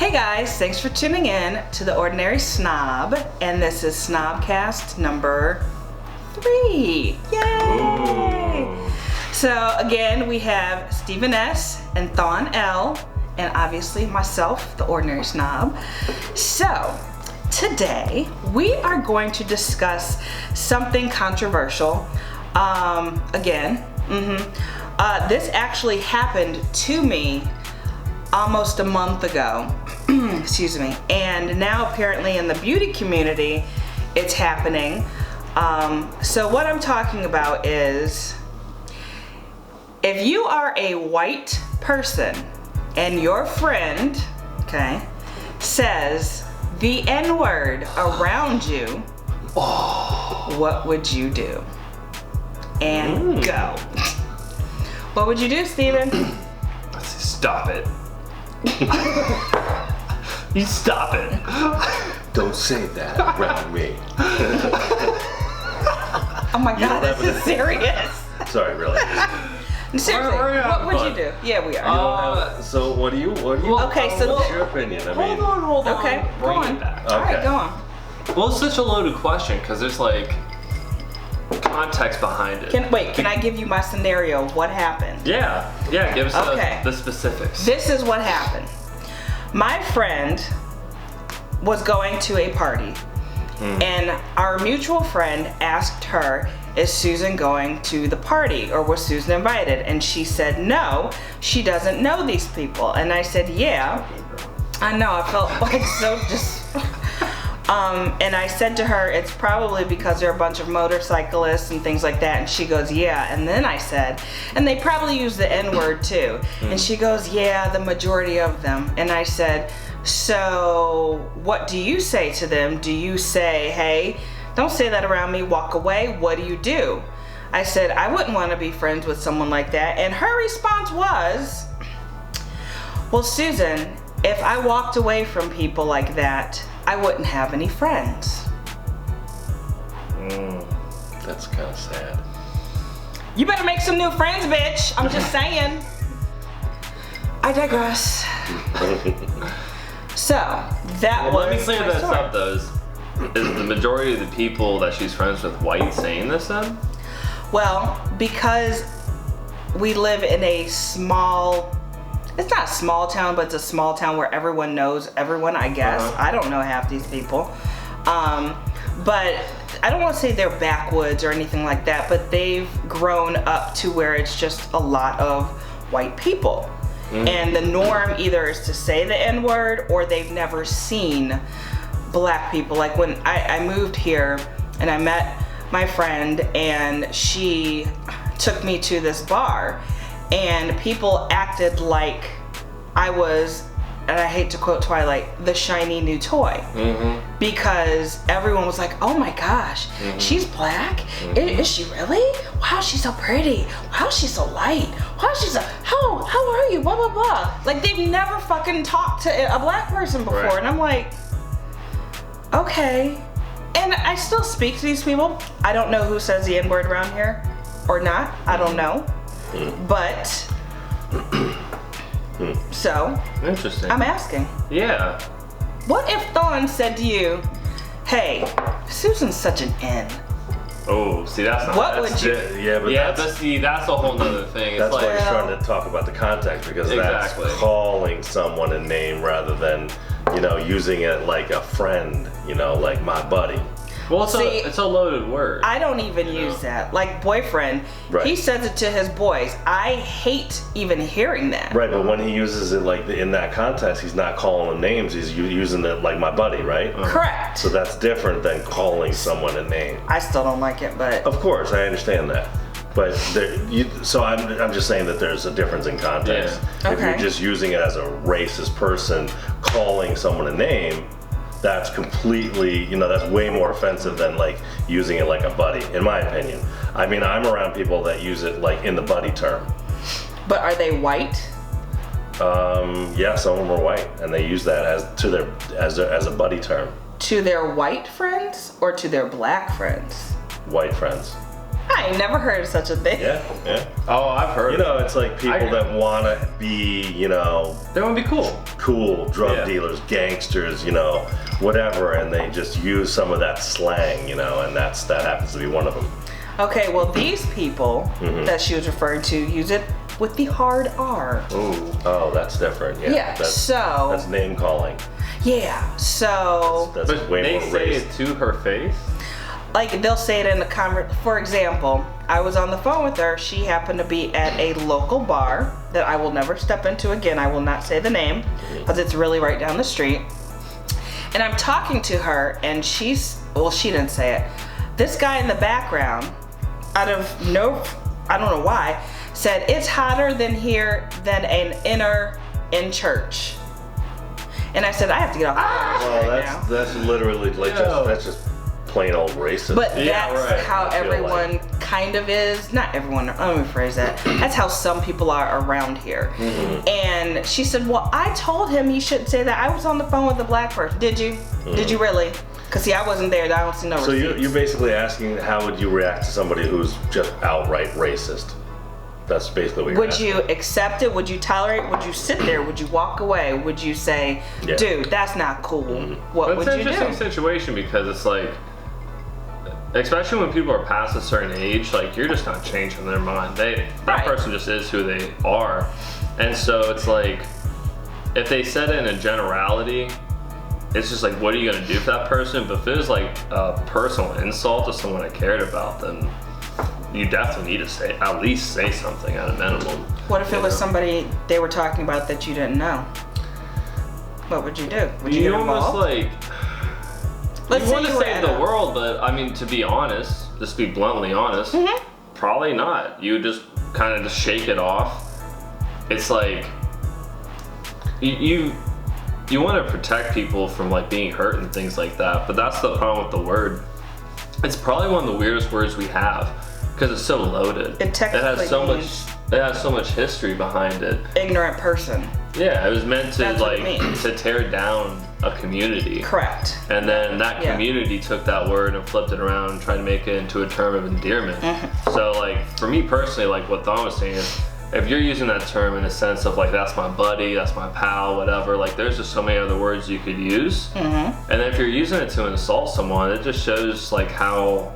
Hey guys, thanks for tuning in to the Ordinary Snob, and this is Snobcast number 3. Yay! Ooh. So again, we have Stephen S. and Thawn L, and obviously myself, the Ordinary Snob. So today we are going to discuss something controversial. This actually happened to me almost a month ago. Excuse me. And now apparently in the beauty community it's happening. So what I'm talking about is, if you are a white person and your friend, okay, says the N-word around you, what would you do? And go. What would you do, Steven? Stop it. You stop it. Don't say that around me. Oh my God, this is serious. Sorry, really. Seriously, what would you do? Yeah, we are. So what do you? Okay, so what's your opinion? Hold on. Okay, go Bring on. it back. All right, Okay. go on. Well, it's such a loaded question because there's like context behind it. Can I give you my scenario of what happened? Yeah, give us Okay. the specifics. This is what happened. My friend was going to a party, and our mutual friend asked her, is Susan going to the party, or was Susan invited? And she said no, she doesn't know these people. And I said, yeah, I know. I felt like so just and I said to her, it's probably because there are a bunch of motorcyclists and things like that. And she goes, yeah. And then I said, and they probably use the N-word too. And she goes, yeah, the majority of them. And I said, so what do you say to them? Do you say, hey, don't say that around me, walk away? What do you do? I said, I wouldn't want to be friends with someone like that. And her response was, well, Susan, if I walked away from people like that, I wouldn't have any friends. That's kind of sad. You better make some new friends, bitch. I'm just saying. I digress. So, that was Let me clear my this story. up though. Is the majority of the people that she's friends with white saying this then? Well, because we live in a small, it's not a small town, but it's a small town where everyone knows everyone, I guess. I don't know half these people. But I don't want to say they're backwoods or anything like that, but they've grown up to where it's just a lot of white people. And the norm either is to say the N-word or they've never seen black people. Like when I moved here and I met my friend and she took me to this bar and people acted like I was, and I hate to quote Twilight, the shiny new toy. Because everyone was like, oh my gosh, she's black? Is she really? Wow, she's so pretty. Wow, she's so light. Wow, she's so, how are you? Blah, blah, blah. Like they've never fucking talked to a black person before. Right. And I'm like, okay. And I still speak to these people. I don't know who says the N-word around here or not. I don't know. But, so, Interesting. I'm asking. Yeah. What if Thawn said to you, hey, Susan's such an N. Oh, see, that's not. What that's would you- di- Yeah, but Yeah, that's, but see, that's a whole nother thing. It's that's like, why you're trying to talk about the context, because Exactly. that's calling someone a name rather than, using it like a friend, like my buddy. well, See, it's a loaded word. I don't even use that. Like boyfriend, Right. he says it to his boys. I hate even hearing that. Right, but when he uses it like in that context, he's not calling them names. He's using it like my buddy, right? Correct. So that's different than calling someone a name. I still don't like it, but Of course, I understand that. But so I'm just saying that there's a difference in context. Yeah. If you're Okay. just using it as a racist person calling someone a name, that's completely, that's way more offensive than like using it like a buddy, in my opinion. I mean, I'm around people that use it like in the buddy term. are they white? Yeah, some of them are white, and they use that as a buddy term. To their white friends or to their black friends? White friends. I ain't never heard of such a thing. Yeah. Oh, I've heard. You know, it's like people that want to be, They want to be cool. Cool drug dealers, gangsters, whatever, and they just use some of that slang, and that happens to be one of them. Okay, well, these people that she was referring to use it with the hard R. Ooh. Oh, that's different. Yeah. That's name calling. Yeah. So. That's way more say it to her face. Like they'll say it in the for example, I was on the phone with her. She happened to be at a local bar that I will never step into again. I will not say the name because it's really right down the street. And I'm talking to her, and she didn't say it. This guy in the background, I don't know why, said it's hotter than here than in church. And I said I have to get off. Well, that's literally like that's just plain old racist. But that's how everyone kind of is. Not everyone, let me rephrase that. That's how some people are around here. And she said, well, I told him he shouldn't say that. I was on the phone with a black person. Did you? Did you really? Because see, I wasn't there. I don't see no receipts. So you're basically asking how would you react to somebody who's just outright racist? That's basically what you're asking. Would you accept it? Would you tolerate? Would you sit there? Would you walk away? Would you say, dude, that's not cool? What would you do? It's an interesting situation because it's like, especially when people are past a certain age, like you're just not changing their mind. That person just is who they are. And so it's like, if they said it in a generality, it's just like, what are you gonna do for that person? But if it was like a personal insult to someone I cared about, then you definitely need to at least say something at a minimum. What if it was somebody they were talking about that you didn't know? What would you do? Would you get involved? You want to save the world, but I mean, to be honest, just be bluntly honest, probably not. You would just kind of just shake it off. It's like, you want to protect people from like being hurt and things like that, but that's the problem with the word. It's probably one of the weirdest words we have because it's so loaded. It has so much history behind it. Ignorant person. Yeah, it was meant to to tear down a community. Correct. And then that community took that word and flipped it around and tried to make it into a term of endearment. So like for me personally, like what Thawn was saying is, if you're using that term in a sense of like, that's my buddy, that's my pal, whatever, like there's just so many other words you could use. And then if you're using it to insult someone, it just shows like how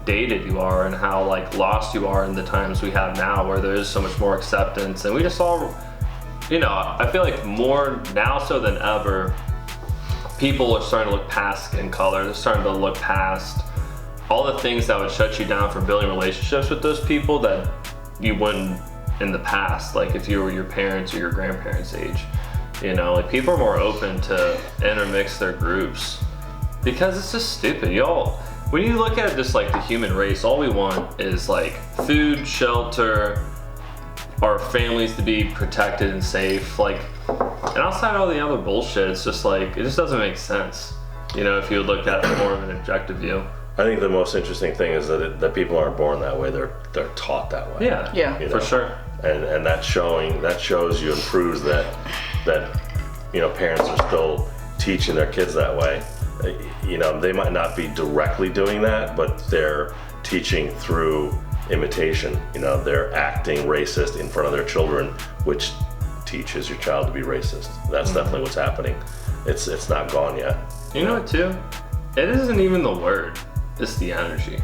dated you are and how like lost you are in the times we have now where there is so much more acceptance. And we just all, I feel like more now so than ever, people are starting to look past skin color. They're starting to look past all the things that would shut you down from building relationships with those people that you wouldn't in the past, like if you were your parents or your grandparents' age. Like people are more open to intermix their groups because it's just stupid. When you look at just like the human race, all we want is like food, shelter, our families to be protected and safe. Like, and outside all the other bullshit, it's just like, it just doesn't make sense. If you look at it from more of an objective view. I think the most interesting thing is that people aren't born that way; they're taught that way. Yeah, for sure. And that shows you and proves that parents are still teaching their kids that way. They might not be directly doing that, but they're teaching through imitation. They're acting racist in front of their children, which teaches your child to be racist. That's definitely what's happening. It's not gone yet. You know what too? It isn't even the word. It's the energy.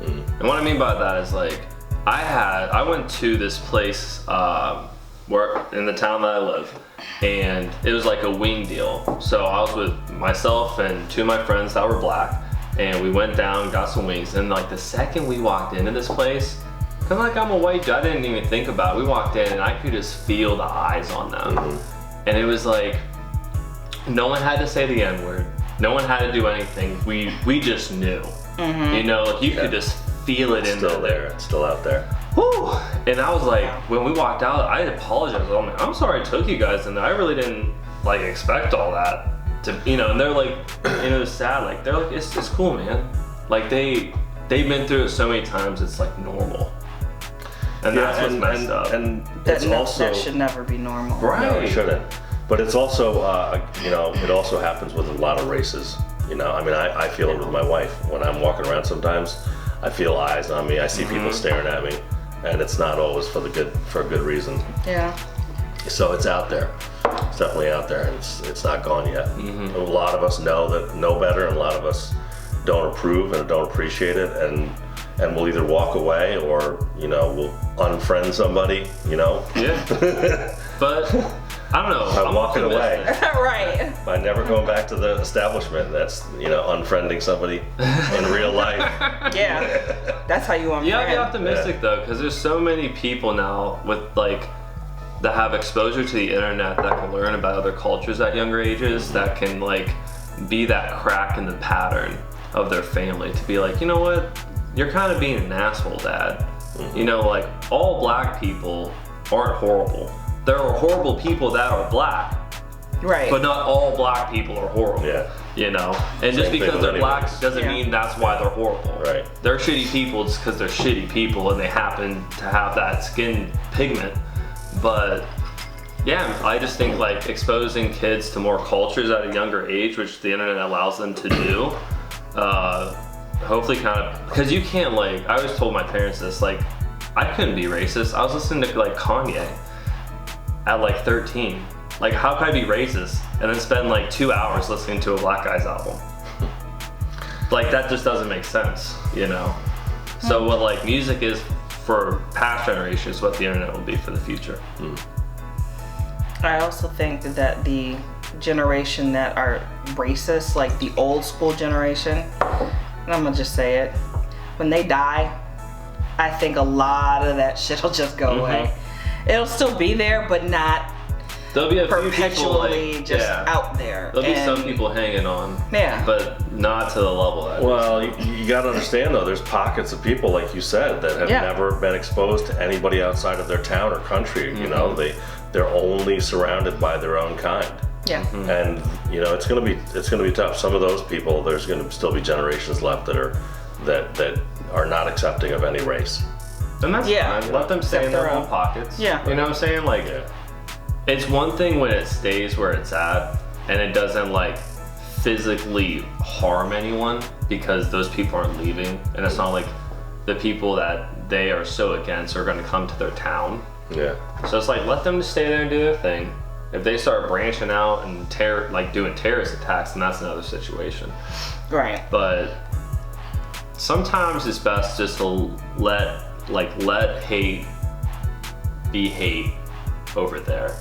And what I mean by that is like, I went to this place where in the town that I live, and it was like a wing deal. So I was with myself and two of my friends that were black, and we went down, got some wings, and like the second we walked into this place, cause like I'm a white dude, I didn't even think about it. We walked in and I could just feel the eyes on them. And it was like, no one had to say the N-word. No one had to do anything. We just knew. You could just feel it in there. It's still out there. Whew. And I was like, when we walked out, I apologized. I'm sorry I took you guys in there. I really didn't like expect all that to, and they're like, it was sad. Like they're like, it's cool, man. Like they've been through it so many times. It's like normal. And that's what's messed up. And that should never be normal. Right. No, it shouldn't. But it's also, it also happens with a lot of races. I feel it with my wife. When I'm walking around sometimes, I feel eyes on me. I see people staring at me, and it's not always for a good reason. Yeah. So it's out there. It's definitely out there, and it's not gone yet. A lot of us know better, and a lot of us don't approve and don't appreciate it, and we'll either walk away or we'll unfriend somebody. Yeah. But I don't know. I'm walking away. Right. By never going back to the establishment. That's unfriending somebody in real life. Yeah. That's how you unfriend. You gotta be optimistic though, because there's so many people now with that have exposure to the internet that can learn about other cultures at younger ages, that can be that crack in the pattern of their family, to be like, you know what, you're kind of being an asshole, Dad. All black people aren't horrible. There are horrible people that are black, right? But not all black people are horrible. Yeah. And just because they're black doesn't mean that's why they're horrible. Right. They're shitty people just because they're shitty people and they happen to have that skin pigment. But yeah, I just think exposing kids to more cultures at a younger age, which the internet allows them to do, hopefully because you can't I always told my parents this, I couldn't be racist. I was listening to Kanye at 13. How could I be racist and then spend 2 hours listening to a black guy's album? That just doesn't make sense, So what music is for past generations, what the internet will be for the future. I also think that the generation that are racist, the old school generation, and I'm gonna just say it, when they die, I think a lot of that shit will just go away. It'll still be there, but not there'll be a perpetually few people, out there. There'll be some people hanging on, but not to the level that. Well, you got to understand though, there's pockets of people, like you said, that have never been exposed to anybody outside of their town or country. They're only surrounded by their own kind. Yeah. And it's gonna be tough. Some of those people, there's gonna still be generations left that are not accepting of any race. And that's fine. Let them stay in their own pockets. Yeah. You know what I'm saying? It's one thing when it stays where it's at and it doesn't physically harm anyone because those people aren't leaving, and it's not the people that they are so against are going to come to their town. Yeah. So it's let them just stay there and do their thing. If they start branching out and doing terrorist attacks, then that's another situation. Right. But sometimes it's best just to let hate be hate over there.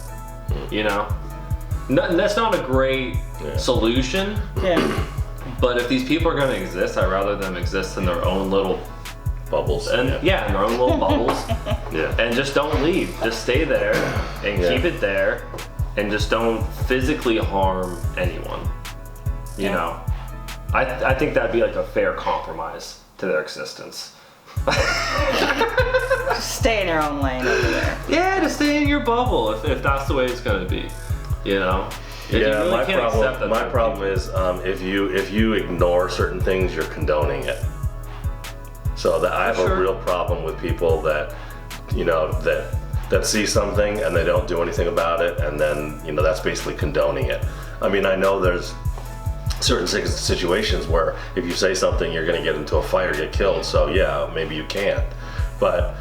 That's not a great solution. Yeah. But if these people are going to exist, I'd rather them exist in their own little bubbles. And in their own little bubbles. Yeah. And just don't leave. Just stay there and keep it there, and just don't physically harm anyone. You know, I think that'd be a fair compromise to their existence. Stay in your own lane over there. Yeah, to stay in your bubble if that's the way it's going to be. If you really my problem is if you ignore certain things, you're condoning it. So I have a real problem with people that that see something and they don't do anything about it, and then that's basically condoning it. I mean, I know there's certain situations where if you say something, you're going to get into a fight or get killed. So yeah, maybe you can't. But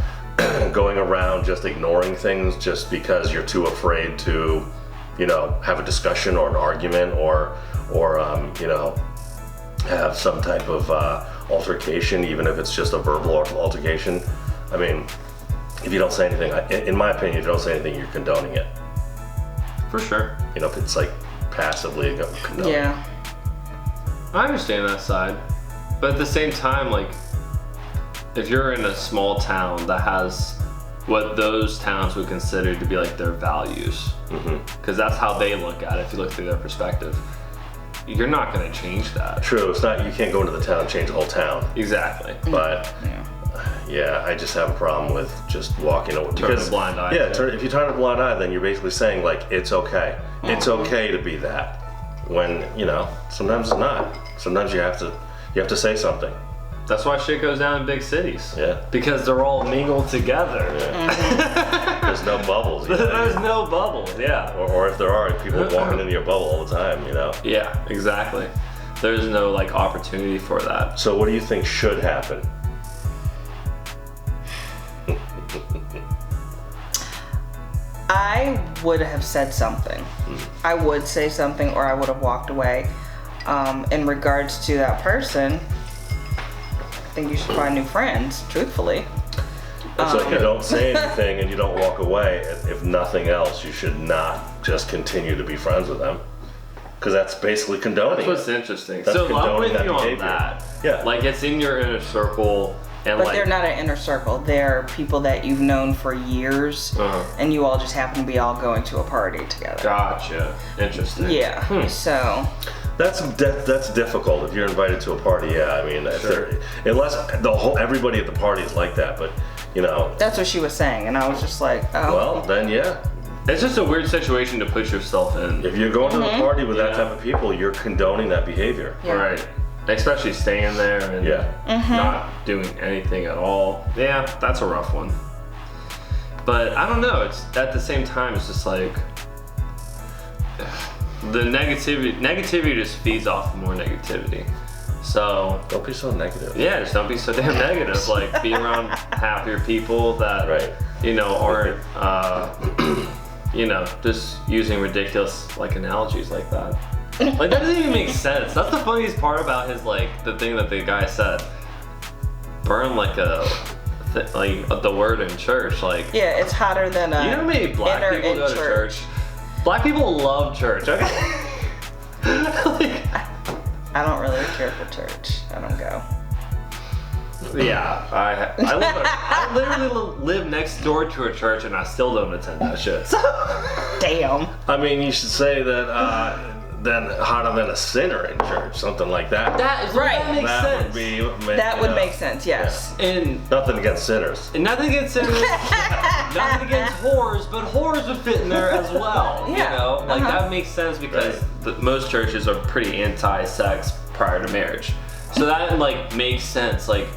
going around just ignoring things just because you're too afraid to, have a discussion or an argument or have some type of altercation, even if it's just a verbal altercation. I mean, if you don't say anything, in my opinion, if you don't say anything, you're condoning it. For sure. If it's passively condoning. Yeah. I understand that side, but at the same time, if you're in a small town that has what those towns would consider to be their values, because that's how they look at it. If you look through their perspective, you're not going to change that. True. It's not. You can't go into the town and change the whole town. Exactly. But I just have a problem with just walking away. Turn a blind eye. Yeah. If you turn a blind eye, then you're basically saying it's okay. It's okay to be that. When sometimes it's not. Sometimes you have to say something. That's why shit goes down in big cities. Yeah. Because they're all mingled together. Yeah. There's no bubbles. There's no bubbles, yeah. Or if there are, people walking into your bubble all the time, Yeah, exactly. There's no opportunity for that. So what do you think should happen I would have said something. I would say something, or I would have walked away. In regards to that person, I think you should find new friends, truthfully. So if you don't say anything and you don't walk away, if nothing else, you should not just continue to be friends with them. Because that's basically condoning. That's what's interesting. That's so I'm with you behavior. on that. Yeah. Like it's in your inner circle. And But like, they're not an inner circle. They're people that you've known for years, and you all just happen to be all going to a party together. Gotcha. Interesting. Yeah. So. That's difficult if you're invited to a party. Yeah, I mean, unless everybody at the party is like that, but you know. That's what she was saying, and I was just like, oh. Well, then yeah. It's just a weird situation to put yourself in. If you're going to the party with that type of people, you're condoning that behavior. Yeah. Right. Especially staying there and not doing anything at all. Yeah, that's a rough one. But I don't know. It's at the same time, it's just like the negativity just feeds off more negativity. So Don't be so negative. yeah, just don't be so damn negative. Like be around happier people that you know aren't you know just using ridiculous like analogies like that. Like that doesn't even make sense. That's the funniest part about his like the thing that the guy said. Burn like like the word in church. Like Yeah, it's hotter than a. you know how many black inner people in go to church? Black people love church. Okay. Like, I don't really care for church. I don't go. yeah, I literally live next door to a church and I still don't attend that shit. So. Damn. I mean, you should say that. Then hotter than a sinner in church, something like that. That makes sense. That would make sense. Yes. Yeah. And Nothing against sinners. nothing against sinners, nothing against whores, but whores would fit in there as well. Yeah. You know, like that makes sense because most churches are pretty anti-sex prior to marriage, so that like makes sense. Like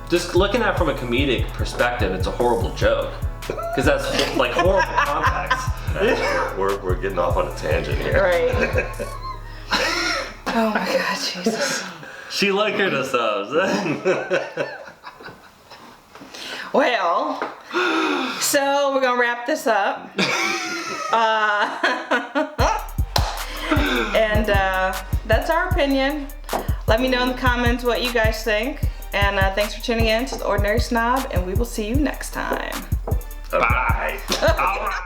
just looking at it from a comedic perspective, it's a horrible joke because that's like horrible context. We're getting off on a tangent here. Right. Oh my God, Jesus. She liquored us up. Well, so we're gonna wrap this up. And that's our opinion. Let me know in the comments what you guys think. And thanks for tuning in to the Ordinary Snob, and we will see you next time. Bye. All right.